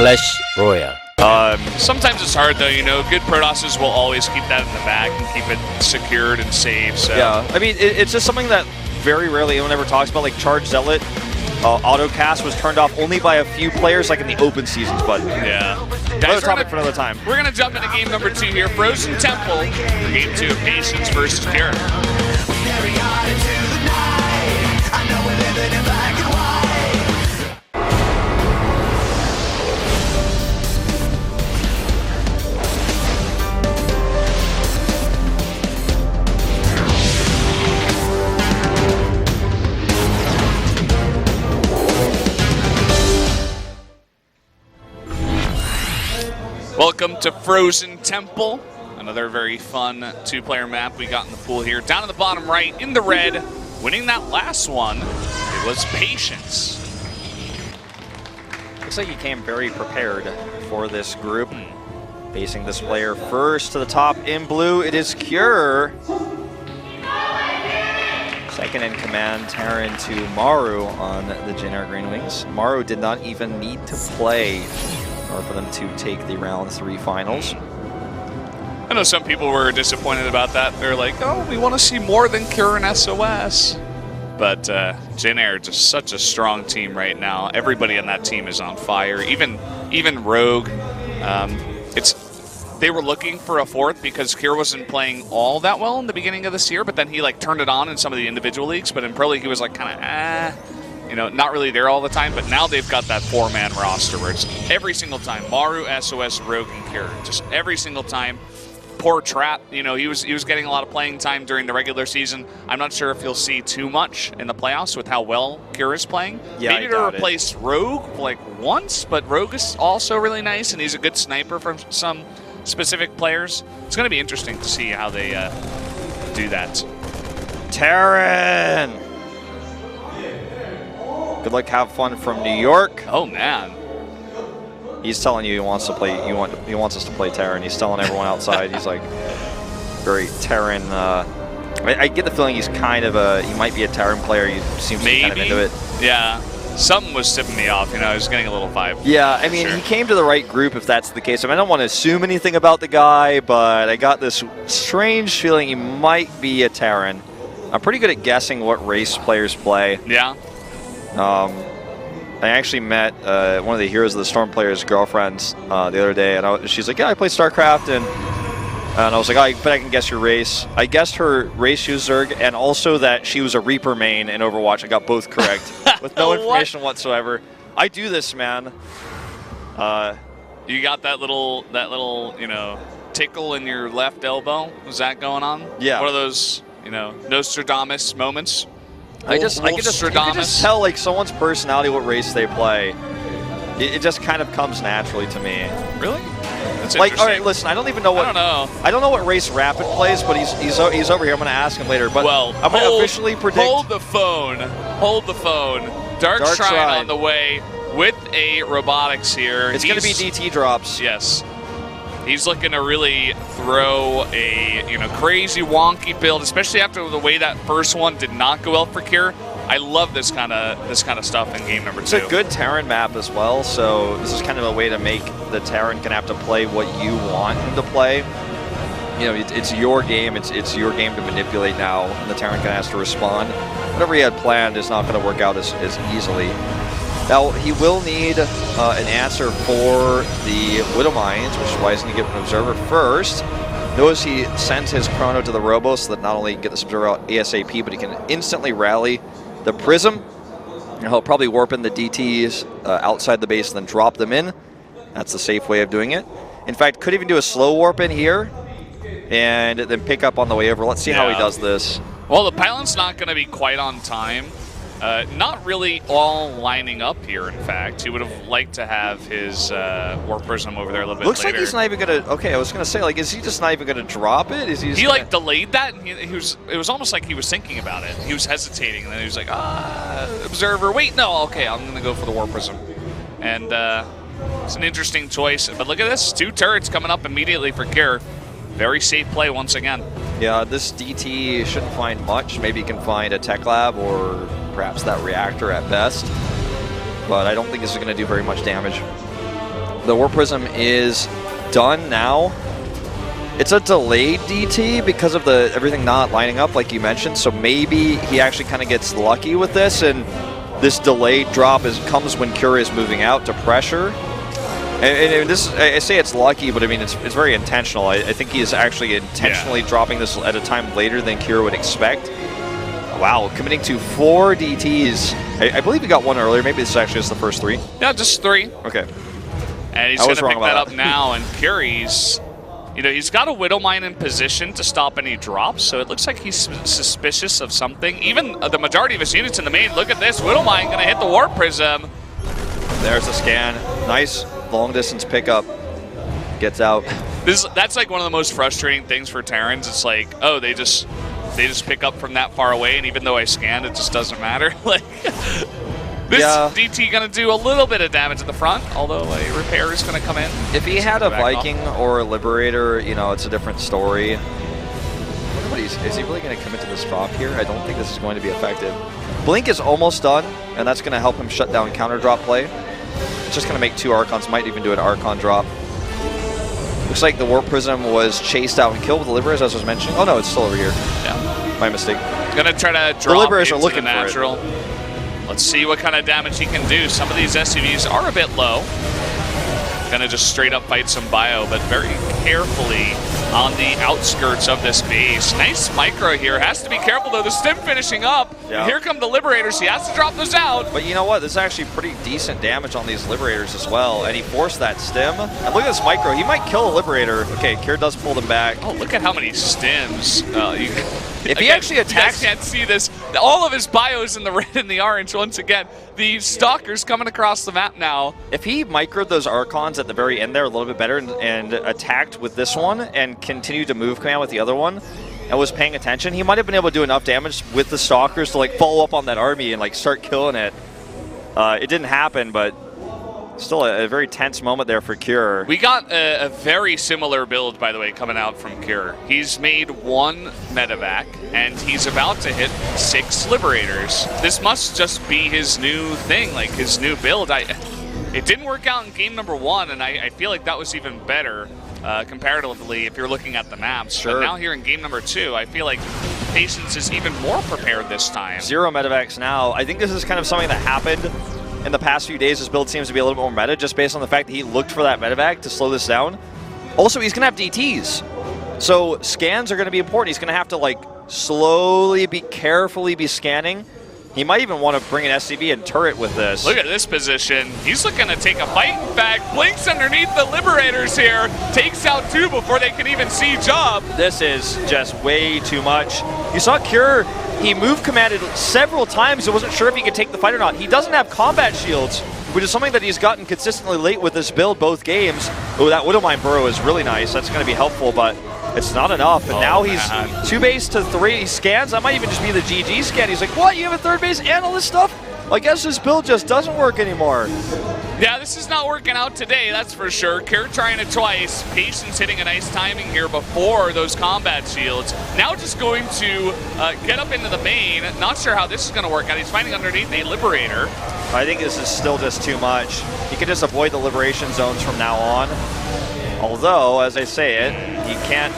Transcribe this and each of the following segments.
Clash Royale. Sometimes it's hard though, you know. Good Protosses will always keep that in the back and keep it secured and safe. So. Yeah, I mean, it's just something that very rarely anyone ever talks about. Like Charge Zealot, autocast was turned off only by a few players, like in the open seasons. But yeah, another topic for another time. We're gonna jump into game number 2 here. Frozen Temple for game 2 of Patience versus Kira. Welcome to Frozen Temple, another very fun 2-player map we got in the pool here. Down in the bottom right, in the red, winning that last one, it was Patience. Looks like he came very prepared for this group. Facing this player first to the top in blue, it is Cure. Second in command, Terran to Maru on the Jin Green Wings. Maru did not even need to play for them to take the round 3 finals. I know some people were disappointed about that. They're like, oh, we want to see more than Cure and SOS. But Jin Air just such a strong team right now. Everybody on that team is on fire. Even Rogue. They were looking for a 4th because Cure wasn't playing all that well in the beginning of this year, but then he like turned it on in some of the individual leagues. But in Pro League, he was like kind of you know, not really there all the time, but now they've got that 4-man roster where it's every single time Maru, SOS, Rogue, and Cure. Just every single time. Poor Trap, you know, he was getting a lot of playing time during the regular season. I'm not sure if you'll see too much in the playoffs with how well Cure is playing. Yeah, maybe to replace Rogue like once, but Rogue is also really nice and he's a good sniper from some specific players. It's going to be interesting to see how they do that. Terran! Good luck, have fun from New York. Oh man, he's telling you he wants to play. He wants us to play Terran. He's telling everyone outside. He's like very Terran. I get the feeling he's kind of he might be a Terran player. He seems to be kind of into it. Yeah, something was tipping me off. You know, I was getting a little vibe. Yeah, I mean, he came to the right group if that's the case. I mean, I don't want to assume anything about the guy, but I got this strange feeling he might be a Terran. I'm pretty good at guessing what race players play. Yeah. I actually met one of the Heroes of the Storm players' girlfriends the other day, and she's like, yeah, I play StarCraft, and I was like, oh, I bet I can guess your race. I guessed her race, she was Zerg, and also that she was a Reaper main in Overwatch. I got both correct with no information whatsoever. I do this, man. You got that little, you know, tickle in your left elbow? Was that going on? Yeah. One of those, you know, Nostradamus moments? I can just tell like someone's personality, what race they play. It just kind of comes naturally to me. Really? That's like, all right, listen, I don't even know what. I don't know what race Rapid plays, but he's over here. I'm going to ask him later. But well, I'm going to officially predict. Hold the phone. Hold the phone. Dark Shrine on the way with a robotics here. It's going to be DT drops. Yes. He's looking to really throw a crazy wonky build, especially after the way that first one did not go well for Cure. I love this kind of stuff in game number 2. It's a good Terran map as well, so this is kind of a way to make the Terran gonna have to play what you want him to play. You know, it's your game. It's your game to manipulate now, and the Terran kind of has to respond. Whatever he had planned is not going to work out as easily. Now, he will need an answer for the Widow Mines, which is why he's going to get an Observer first. Notice he sends his Chrono to the Robo so that not only he can get this Observer out ASAP, but he can instantly rally the Prism. And he'll probably warp in the DTs outside the base and then drop them in. That's the safe way of doing it. In fact, could even do a slow warp in here and then pick up on the way over. Let's see how he does this. Well, the pylon's not going to be quite on time. Not really all lining up here, in fact. He would have liked to have his Warp Prism over there a little bit Looks later. like he's not even going to... Okay, I was going to say, like, is he just not even going to drop it? Is he like, delayed that, and it was almost like he was thinking about it. He was hesitating, and then he was like, Observer, wait, no, okay, I'm going to go for the Warp Prism. And it's an interesting choice. But look at this, 2 turrets coming up immediately for Cure. Very safe play once again. Yeah, this DT shouldn't find much. Maybe he can find a Tech Lab or perhaps that reactor at best. But I don't think this is going to do very much damage. The Warp Prism is done now. It's a delayed DT because of everything not lining up like you mentioned, so maybe he actually kind of gets lucky with this, and this delayed drop comes when Cure is moving out to pressure. And this, I say it's lucky, but I mean it's very intentional. I think he is actually intentionally dropping this at a time later than Cure would expect. Wow, committing to 4 DTs. I believe he got one earlier. Maybe this is actually just the first 3. Yeah, just 3. Okay. And he's going to pick that up now, and Curie's, he's got a Widow Mine in position to stop any drops, so it looks like he's suspicious of something. Even the majority of his units in the main, look at this, Widow Mine going to hit the Warp Prism. There's the scan. Nice long distance pickup. Gets out. That's like one of the most frustrating things for Terrans. It's like, oh, they just pick up from that far away, and even though I scanned, it just doesn't matter. Like, this DT going to do a little bit of damage at the front, although a repair is going to come in. If he had a Viking or a Liberator, it's a different story. Is he really going to commit to this drop here? I don't think this is going to be effective. Blink is almost done, and that's going to help him shut down counter drop play. It's just going to make 2 Archons, might even do an Archon drop. Looks like the Warp Prism was chased out and killed with the Liberators, as I was mentioning. Oh no, it's still over here. Yeah. My mistake. Gonna try to drop the Liberators into are looking the natural. for it. Let's see what kind of damage he can do. Some of these SCVs are a bit low. Gonna just straight up fight some bio, but very carefully on the outskirts of this base. Nice micro here. Has to be careful though. The stim finishing up. Yeah. Here come the Liberators. He has to drop those out. But you know what? This is actually pretty decent damage on these Liberators as well. And he forced that stim. And look at this micro. He might kill a Liberator. Okay, Cure does pull them back. Oh, look at how many stims. If he actually attacks... You guys can't see this. All of his bios in the red and the orange once again. The Stalkers coming across the map now. If he microed those Archons at the very end there a little bit better and attacked with this one and continued to move command with the other one and was paying attention, he might have been able to do enough damage with the Stalkers to like follow up on that army and like start killing it. It didn't happen, but still a very tense moment there for Cure. We got a very similar build, by the way, coming out from Cure. He's made 1 medevac, and he's about to hit 6 Liberators. This must just be his new thing, like his new build. It didn't work out in game number 1, and I feel like that was even better comparatively if you're looking at the maps. Sure. But now here in game number 2, I feel like Patience is even more prepared this time. 0 medevacs now. I think this is kind of something that happened in the past few days. His build seems to be a little bit more meta just based on the fact that he looked for that medevac to slow this down. Also, he's going to have DTs. So scans are going to be important. He's going to have to like slowly, carefully be scanning. He might even want to bring an SCV and turret with this. Look at this position. He's looking to take a fight back. Blinks underneath the Liberators here. Takes out 2 before they can even see Job. This is just way too much. You saw Cure. He move commanded several times. I wasn't sure if he could take the fight or not. He doesn't have combat shields, which is something that he's gotten consistently late with this build both games. Oh, that Widow Mine Burrow is really nice. That's going to be helpful, but it's not enough. And now he's 2 base to 3. He scans. That might even just be the GG scan. He's like, what? You have a 3rd base and all this stuff? I guess this build just doesn't work anymore. Yeah, this is not working out today, that's for sure. Cure trying it twice. Patience hitting a nice timing here before those combat shields. Now just going to get up into the main. Not sure how this is going to work out. He's fighting underneath a Liberator. I think this is still just too much. He can just avoid the liberation zones from now on. Although, as I say it, you can't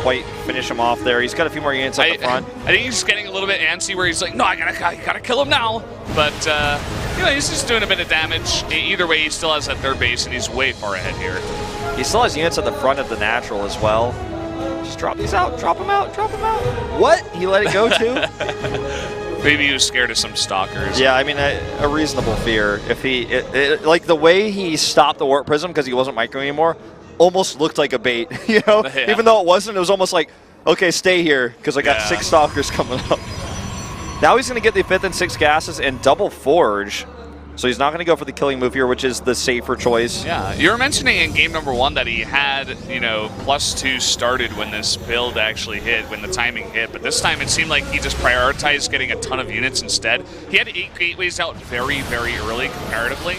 quite finish him off there. He's got a few more units at the front. I think he's just getting a little bit antsy where he's like, no, I gotta kill him now. But, he's just doing a bit of damage. Either way, he still has that 3rd base, and he's way far ahead here. He still has units at the front of the natural as well. Just drop these out. Drop them out. Drop them out. What? He let it go, too? Maybe he was scared of some Stalkers. Yeah, I mean, a reasonable fear. If he, like the way he stopped the Warp Prism because he wasn't micro anymore, almost looked like a bait, Yeah. Even though it wasn't, it was almost like, okay, stay here, because I got 6 Stalkers coming up. Now he's going to get the 5th and 6th gases and double Forge. So he's not going to go for the killing move here, which is the safer choice. Yeah, you were mentioning in game number 1 that he had, +2 started when this build actually hit, when the timing hit. But this time it seemed like he just prioritized getting a ton of units instead. He had 8 gateways out very, very early comparatively.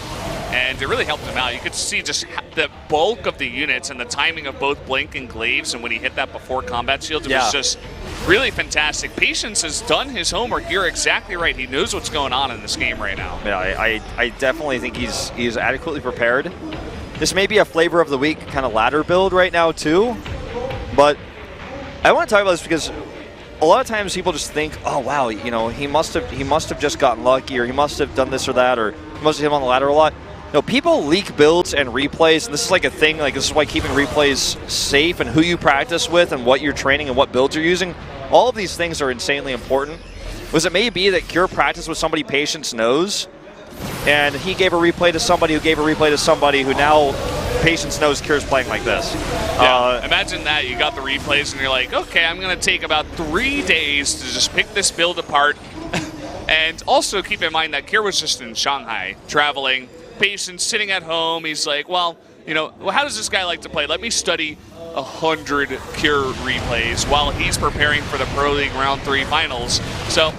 And it really helped him out. You could see just the bulk of the units and the timing of both Blink and Glaives, and when he hit that before combat shields, it was just really fantastic. Patience has done his homework. You're exactly right. He knows what's going on in this game right now. Yeah, I definitely think he's adequately prepared. this may be a flavor of the week kind of ladder build right now too. But I want to talk about this because a lot of times people just think, oh wow, you know, he must have just gotten lucky, or he must have done this or that, or he must have hit him on the ladder a lot. No, people leak builds and replays, and this is like a thing. Like, this is why keeping replays safe and who you practice with and what you're training and what builds you're using. All of these things are insanely important. Because it may be that Cure practiced with somebody Patience knows, and he gave a replay to somebody who gave a replay to somebody who now Patience knows Cure's playing like this. Yeah, imagine that. You got the replays and you're like, okay, I'm going to take about 3 days to just pick this build apart. And also keep in mind that Cure was just in Shanghai traveling. Patience sitting at home. He's like, well, you know, how does this guy like to play? Let me study 100 Cure replays while he's preparing for the Pro League Round 3 finals. So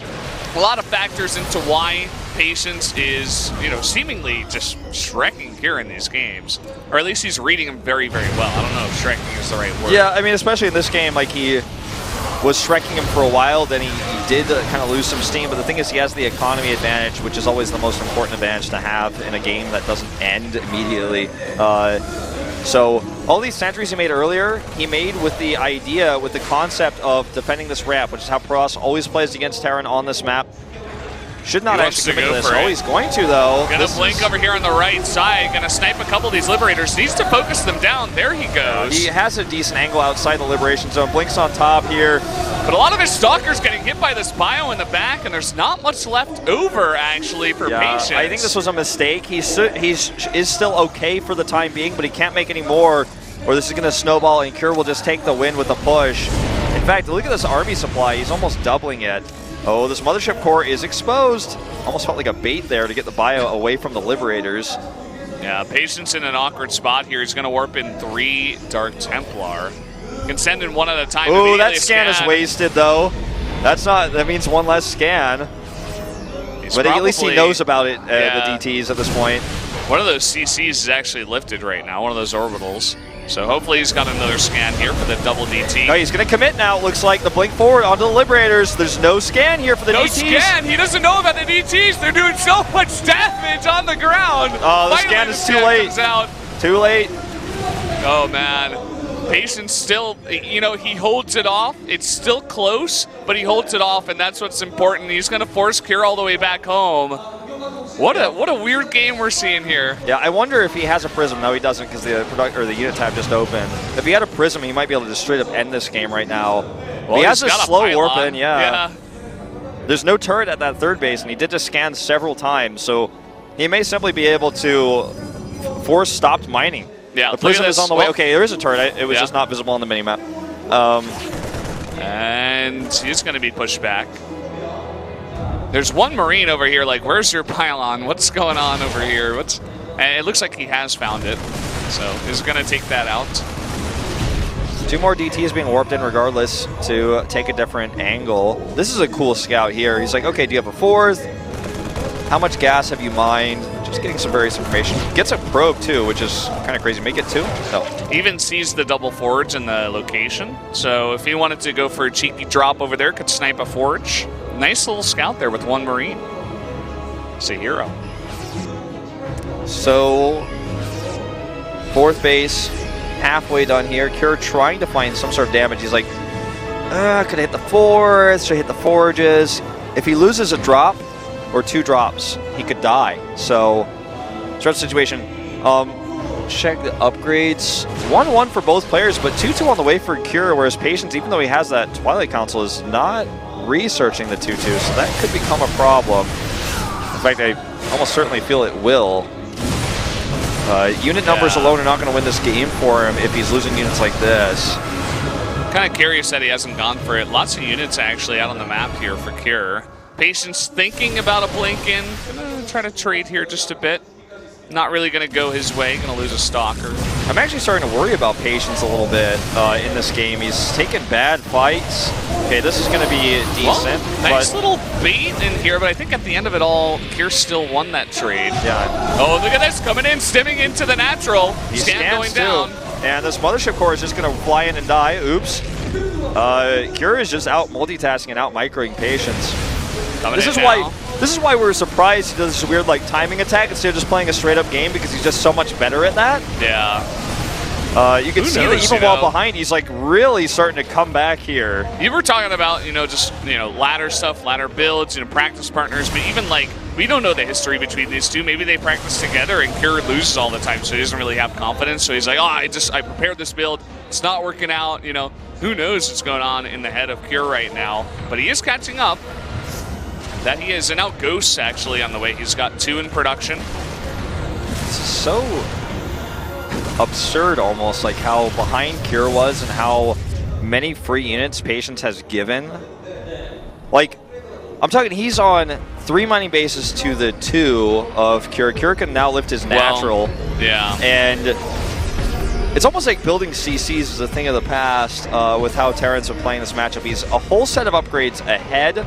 a lot of factors into why Patience is, you know, seemingly just shrekking Cure in these games. Or at least he's reading him very, very well. I don't know if shrekking is the right word. Yeah, I mean, especially in this game, like, he was shrekking him for a while, then he did kind of lose some steam, but the thing is he has the economy advantage, which is always the most important advantage to have in a game that doesn't end immediately. So all these sentries he made earlier, he made with the idea, with the concept of defending this ramp, which is how Pross always plays against Terran on this map. Should not actually commit to this. Oh, he's going to, though. Gonna blink over here on the right side. Gonna snipe a couple of these Liberators. Needs to focus them down. There he goes. He has a decent angle outside the Liberation Zone. Blinks on top here. But a lot of his Stalkers getting hit by this bio in the back, and there's not much left over, actually, for Patience. I think this was a mistake. He is still okay for the time being, but he can't make any more, or this is going to snowball, and Cure will just take the win with a push. In fact, look at this army supply. He's almost doubling it. Oh, this Mothership Core is exposed. Almost felt like a bait there to get the bio away from the Liberators. Yeah, Patience in an awkward spot here. He's going to warp in 3 Dark Templar. Can send in one at a time. Oh, that scan is wasted, though. That means one less scan. But at least he knows about it, the DTs at this point. One of those CCs is actually lifted right now, one of those orbitals. So hopefully he's got another scan here for the double DT. No, he's going to commit now, it looks like. The blink forward onto the Liberators. There's no scan here for the DTs. No scan! He doesn't know about the DTs! They're doing so much damage on the ground! Oh, the scan is too late. Too late. Oh, man. Patience still, you know, he holds it off. It's still close, but he holds it off, and that's what's important. He's going to force Cure all the way back home. What a weird game we're seeing here. Yeah, I wonder if he has a Prism. No, he doesn't, because the unit tab just opened. If he had a Prism, he might be able to just straight up end this game right now. Well, he has a slow warp in, yeah. There's no turret at that third base, and he did just scan several times, so he may simply be able to force stopped mining. Yeah, the Prism is on the way. Okay, there is a turret. It was just not visible on the minimap. And he's going to be pushed back. There's one Marine over here, like, where's your pylon? What's going on over here? And it looks like he has found it. So he's going to take that out. 2 more DTs being warped in regardless to take a different angle. This is a cool scout here. He's like, okay, do you have a 4th? How much gas have you mined? Just getting some various information. Gets a probe too, which is kind of crazy. Make it 2? No. Even sees the double forge in the location. So if he wanted to go for a cheeky drop over there, could snipe a forge. Nice little scout there with 1 Marine. It's a hero. So 4th base, halfway done here. Cure trying to find some sort of damage. He's like, could I hit the 4th? Should I hit the forges? If he loses a drop or 2 drops, he could die. So, rough situation. Check the upgrades. 1-1 for both players, but 2-2 on the way for Cure, whereas Patience, even though he has that Twilight Council, is not researching the 2-2, so that could become a problem. In fact, I almost certainly feel it will. Unit numbers alone are not going to win this game for him if he's losing units like this. Kind of curious that he hasn't gone for it. Lots of units actually out on the map here for Cure. Patience thinking about a blink in. Gonna try to trade here just a bit. Not really going to go his way. Going to lose a Stalker. I'm actually starting to worry about Patience a little bit in this game. He's taken bad fights. Okay, this is going to be decent. Well, nice little bait in here, but I think at the end of it all, Cure still won that trade. Yeah. Oh, look at this. Coming in, stimming into the natural. He Scan going down. And this Mothership Core is just going to fly in and die. Oops. Cure is just out multitasking and out microing Patience. Coming This in is now. why we were surprised he does this weird like timing attack instead of just playing a straight up game, because he's just so much better at that. Yeah. You can Who see knows, that even while behind, he's like really starting to come back here. You were talking about, just, ladder stuff, ladder builds, practice partners, but even like, we don't know the history between these two. Maybe they practice together and Kure loses all the time, so he doesn't really have confidence. So he's like, I prepared this build. It's not working out. Who knows what's going on in the head of Kure right now. But he is catching up. That he is. And now Ghost actually on the way. He's got 2 in production. This is so absurd almost, like how behind Kure was and how many free units Patience has given. Like, I'm talking, he's on 3 mining bases to the 2 of Kure. Kure can now lift his natural. Well, yeah. And it's almost like building CCs is a thing of the past with how Terran's been playing this matchup. He's a whole set of upgrades ahead.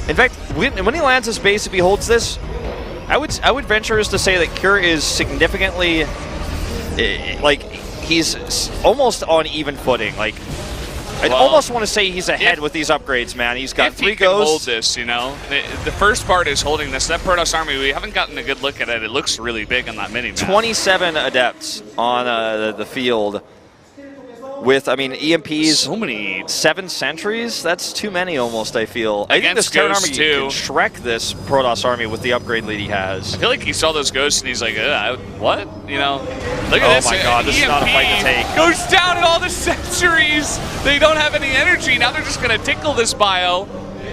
In fact, when he lands this base, if he holds this, I would venture as to say that Kure is significantly, like, he's almost on even footing. Like, I almost want to say he's ahead with these upgrades, man. He's got 3 ghosts. Hold this, the first part is holding this. That Protoss army, we haven't gotten a good look at it. It looks really big on that mini map. 27 adepts on the field. With, I mean, EMPs, so many. 7 sentries? That's too many almost, I feel. I think this Against Terran Ghosts, army too. can Shrek this Protoss army with the upgrade lead he has. I feel like he saw those ghosts and he's like, what? Look at this. Oh my god, this is not a fight to take. Goes down at all the sentries. They don't have any energy. Now they're just going to tickle this bio.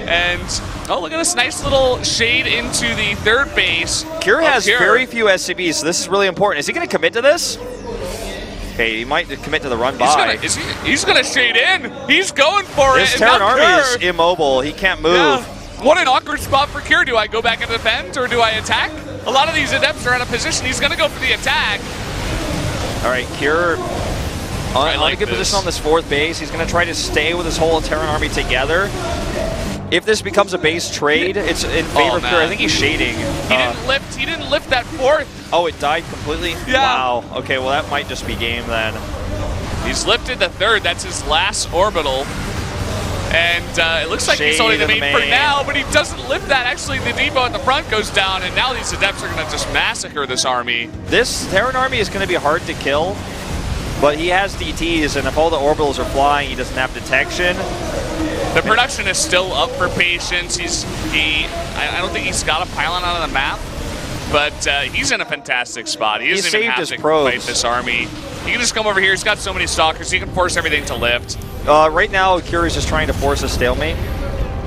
And, look at this nice little shade into the 3rd base. Kure has very few SCBs, so this is really important. Is he going to commit to this? Okay, he might commit to the run by. He's gonna shade in. He's going for it. This Terran army is immobile. He can't move. Yeah. What an awkward spot for Kure. Do I go back and defend or do I attack? A lot of these adepts are out of position. He's gonna go for the attack. All right, Kure on a good this. position on this 4th base. He's gonna try to stay with his whole Terran army together. If this becomes a base trade, it's in favor of Kure. I think he's shading. He didn't lift that 4th. Oh, it died completely? Yeah. Wow. Okay, well that might just be game then. He's lifted the 3rd. That's his last orbital. And it looks like he's holding the main for now, but he doesn't lift that. Actually, the depot at the front goes down, and now these adepts are going to just massacre this army. This Terran army is going to be hard to kill, but he has DTs, and if all the orbitals are flying, he doesn't have detection. The production is still up for Patience. I don't think he's got a pylon out of the map, but he's in a fantastic spot. He doesn't even have to fight this army. He can just come over here. He's got so many stalkers. He can force everything to lift. Right now, Kure is just trying to force a stalemate.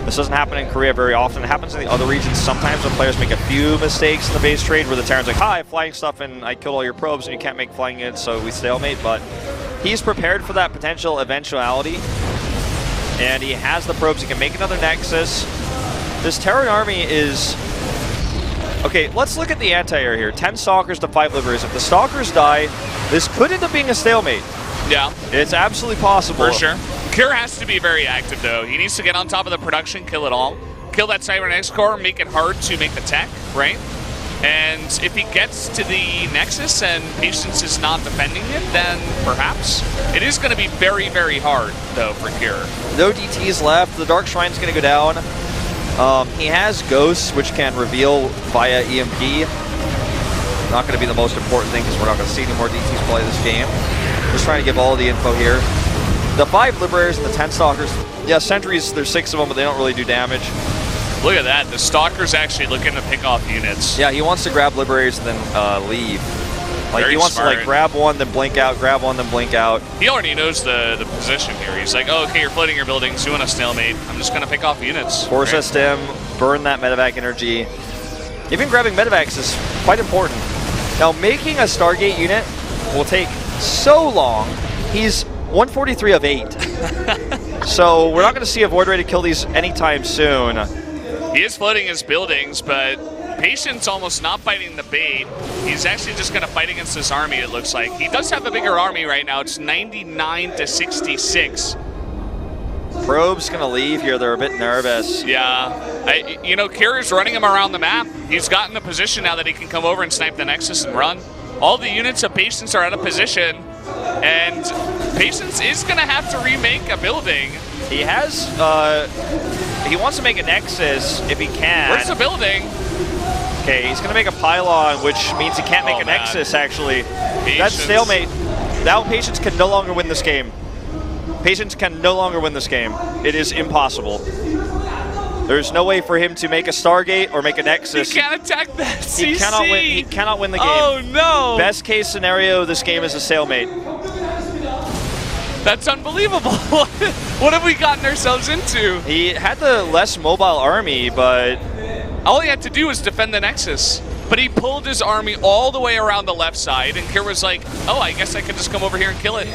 This doesn't happen in Korea very often. It happens in the other regions sometimes when players make a few mistakes in the base trade where the Terran's like, hi, flying stuff, and I killed all your probes, and you can't make flying units, so we stalemate. But he's prepared for that potential eventuality. And he has the probes. He can make another Nexus. This Terran army is... Okay, let's look at the anti-air here. 10 Stalkers to 5 Liberators. If the Stalkers die, this could end up being a stalemate. Yeah. It's absolutely possible. For sure. Kure has to be very active, though. He needs to get on top of the production, kill it all. Kill that Cybernetics core, make it hard to make the tech, right? And if he gets to the Nexus and Patience is not defending it, then perhaps it is going to be very, very hard, though, for Kure. No DTs left. The Dark Shrine's going to go down. He has Ghosts, which can reveal via EMP. Not going to be the most important thing because we're not going to see any more DTs play this game. Just trying to give all the info here. The 5 Liberators and the 10 Stalkers. Yeah, Sentries, there's 6 of them, but they don't really do damage. Look at that. The Stalker's actually looking to pick off units. Yeah, he wants to grab Liberators and then leave. Like, Very he wants smart. to, like, grab one, then blink out, grab one, then blink out. He already knows the position here. He's like, oh, okay, you're floating your buildings. You want a stalemate. I'm just going to pick off units. Force a stem, burn that medevac energy. Even grabbing medevacs is quite important. Now, making a Stargate unit will take so long. He's 143 of 8. So we're not going to see a Void Ray to kill these anytime soon. He is floating his buildings, but Patience almost not fighting the bait. He's actually just going to fight against this army, it looks like. He does have a bigger army right now. It's 99 to 66. Probe's going to leave here. They're a bit nervous. Yeah. Kure is running him around the map. He's gotten a position now that he can come over and snipe the Nexus and run. All the units of Patience are out of position, and Patience is going to have to remake a building. He has he wants to make a Nexus if he can. Where's the building? Okay, he's going to make a pylon, which means he can't make a Nexus, actually. Patience. That's stalemate. Now Patience can no longer win this game. Patience can no longer win this game. It is impossible. There's no way for him to make a Stargate or make a Nexus. He can't attack that CC. He cannot win the game. Oh, no. Best case scenario, this game is a stalemate. That's unbelievable. What have we gotten ourselves into? He had the less mobile army, but all he had to do was defend the Nexus. But he pulled his army all the way around the left side, and Kier was like, oh, I guess I could just come over here and kill it.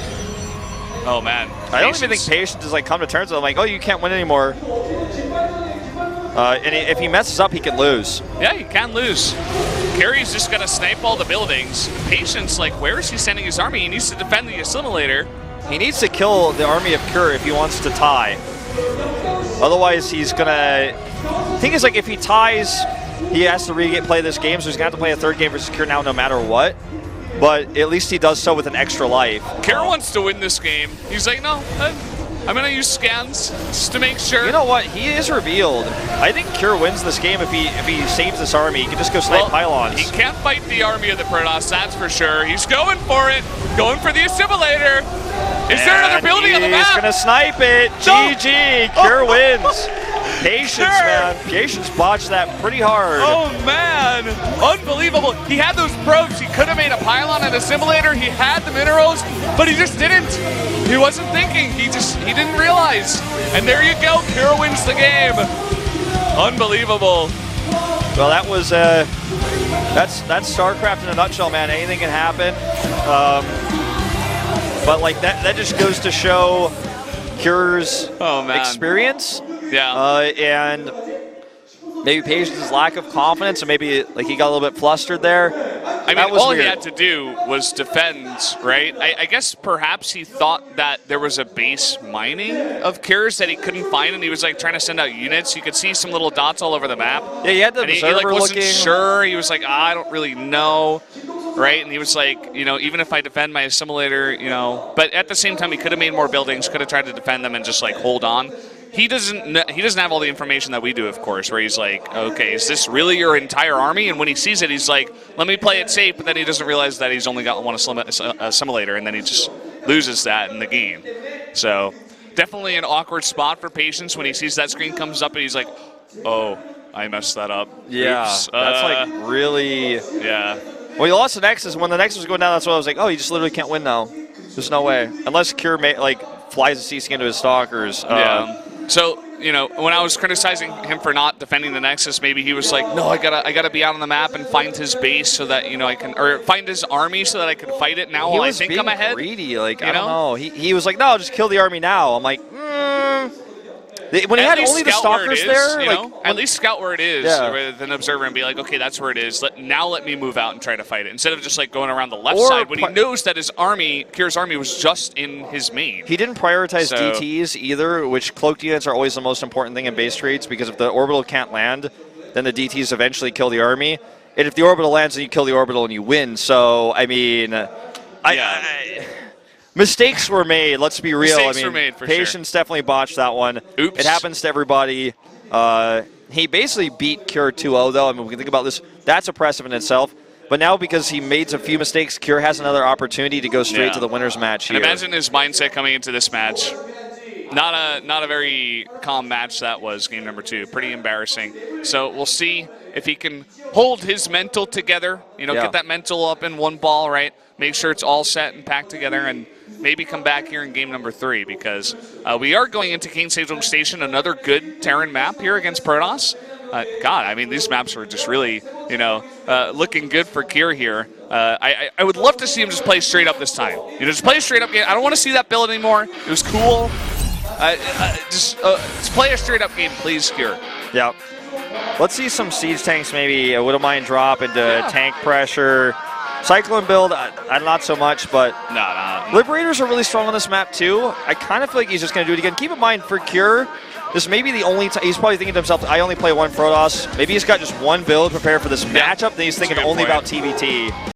Oh, man. I don't even think Patience is like come to terms with him, like, oh, you can't win anymore. And if he messes up, he can lose. Yeah, he can lose. Carrie's just going to snipe all the buildings. Patience, like, where is he sending his army? He needs to defend the assimilator. He needs to kill the army of Kier if he wants to tie. Otherwise, he's going to... The thing is, like, if he ties, he has to play this game, so he's going to have to play a third game versus Kier now no matter what. But at least he does so with an extra life. Kier wants to win this game. He's like, no, I'm going to use scans just to make sure. You know what? He is revealed. I think Kier wins this game if he saves this army. He can just go snipe pylons. He can't fight the army of the Protoss, that's for sure. He's going for it. Going for the assimilator. Is there another building on the map? He's going to snipe it. No. GG. Kier wins. Patience, man. Patience botched that pretty hard. Oh, man. Unbelievable. He had those probes. He could have made a pylon and assimilator. He had the minerals, but he just didn't. He wasn't thinking. He didn't realize. And there you go. Kier wins the game. Unbelievable. Well, that was that's StarCraft in a nutshell, man. Anything can happen. But like that just goes to show Kier's experience. Yeah. And maybe Patience's lack of confidence, or maybe like he got a little bit flustered there. I mean, all he had to do was defend, right? I guess perhaps he thought that there was a base mining of Kier's that he couldn't find, and he was like trying to send out units. You could see some little dots all over the map. Yeah, he had the observer he like wasn't looking. sure. He was like, I don't really know. Right, and he was like, you know, even if I defend my assimilator, you know, but at the same time, he could have made more buildings, could have tried to defend them and just like hold on. He doesn't have all the information that we do, of course, where he's like, okay, is this really your entire army? And when he sees it, he's like, let me play it safe, but then he doesn't realize that he's only got one assimilator, and then he just loses that in the game. So definitely an awkward spot for Patience when he sees that screen comes up and he's like, oh, I messed that up. Yeah, oops. That's like really... Yeah. Well, he lost the Nexus. When the Nexus was going down, that's what I was like, oh, you just literally can't win now. There's no way. Unless Kier flies a CC into his Stalkers. Yeah. So, you know, when I was criticizing him for not defending the Nexus, maybe he was like, no, I gotta be out on the map and find his base so that, you know, I can, or find his army so that I can fight it now while I think I'm ahead. He was being greedy. Like, I don't know. He was like, no, just kill the army now. I'm like, when he had only the Stalkers there, you know, at least scout where it is rather than observer and be like, okay, that's where it is. Now let me move out and try to fight it. Instead of just like going around the left side when he knows that his army, Kier's army, was just in his main. He didn't prioritize DTs either, which cloaked units are always the most important thing in base trades because if the orbital can't land, then the DTs eventually kill the army. And if the orbital lands, then you kill the orbital and you win. So, I mean, mistakes were made, let's be real. Mistakes were made, for Patience definitely botched that one. Oops. It happens to everybody. He basically beat Kier 2-0, though. I mean, we can think about this. That's impressive in itself. But now, because he made a few mistakes, Kier has another opportunity to go straight to the winner's match here. And imagine his mindset coming into this match. Not a very calm match that was, game number 2. Pretty embarrassing. So we'll see if he can hold his mental together. You know, get that mental up in one ball, right? Make sure it's all set and packed together, and maybe come back here in game number 3 because we are going into Ro.16, another good Terran map here against Protoss. God, I mean, these maps were just really, you know, looking good for Kier here. I would love to see him just play straight up this time. You know, just play a straight up game. I don't want to see that build anymore. It was cool. Just play a straight up game, please, Kier. Yeah. Let's see some siege tanks maybe. I wouldn't mind drop into tank pressure. Cyclone build, not so much, but Liberators are really strong on this map too. I kind of feel like he's just going to do it again. Keep in mind, for Kier, this may be the only time he's probably thinking to himself, I only play one Protoss. Maybe he's got just one build prepared for this matchup, then he's thinking only about TBT.